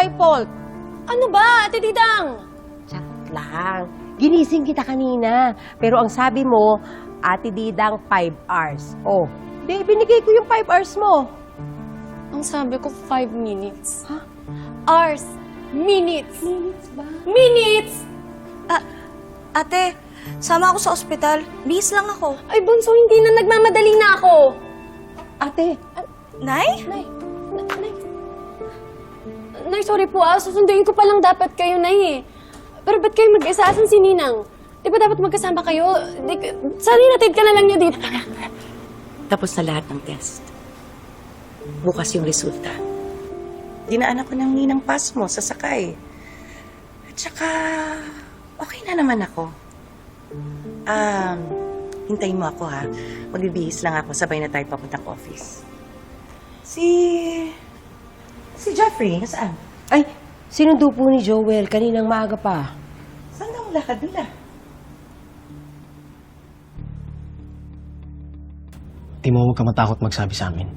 my fault. Ano ba, Ate Didang? Chat lang. Ginising kita kanina. Pero ang sabi mo, Ate Didang, 5 hours. Oh, di, binigay ko yung 5 hours mo. Ang sabi ko, 5 minutes. Ha? Hours. Minutes. Minutes ba? Minutes! Ate, sama ako sa ospital. Bihis lang ako. Ay, Bunso, hindi na, nagmamadali na ako. Ate, Nay? Nay, Nay. Nay, sorry po susunduin ko pa lang dapat kayo, Nay eh. Pero ba't kayo mag-isa? Asan si Ninang? Di ba dapat magkasama kayo? Sana hinatid ka na lang niya dito. Tapos na lahat ng test. Bukas yung resulta. Dinaanan ko ng ninang pass mo sa sakay. At saka, okay na naman ako. Hintayin mo ako ha. Magbibihis lang ako, sabay na tayo papuntang office. Si Jeffrey, nasaan? ay, sinundo po ni Joel kaninang maaga pa. Saan daw ang lakad nila? Di mo huwag ka matakot magsabi sa amin.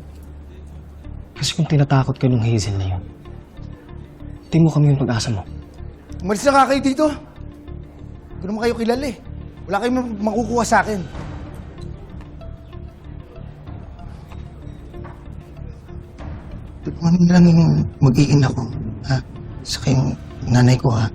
Kasi kung tinatakot ka nung Hazel na yun, di mo kami yung pag-asa mo. Umalis na nga kayo dito. Hindi naman kayo kilala eh. Wala kayong makukuha sa akin. Tulungan mo lang yung mag-iina ko, ha? Sa kayong nanay ko, ha?